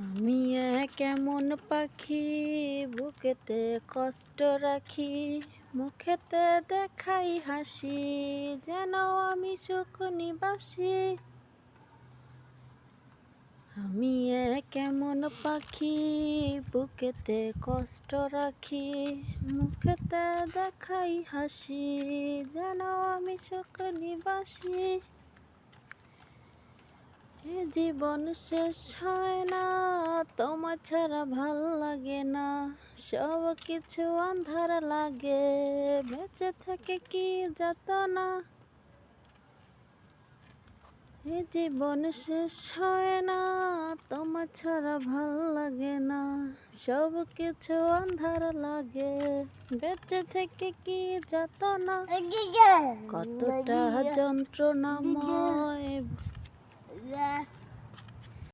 আমি কেমন পাখি বুকেতে কষ্ট রাখি, মুখেতে দেখাই হাসি, যেন আমি সুখ নিবাসী। আমি কেমন পাখি বুকেতে কষ্ট রাখি, মুখেতে দেখাই হাসি, যেন আমি সুখ নিবাসী। এ জীবন শেষ হয় না, তোমার ছাড়া ভাল লাগে না, সব কিছু আন্ধার লাগে, বেঁচে থেকে কি যাতনা। এ জীবন শেষ হয় না, তোমার ছাড়া ভাল লাগে না, সব কিছু আন্ধার লাগে, বেঁচে থেকে কি যাতনা। কতটা যন্ত্রণাময়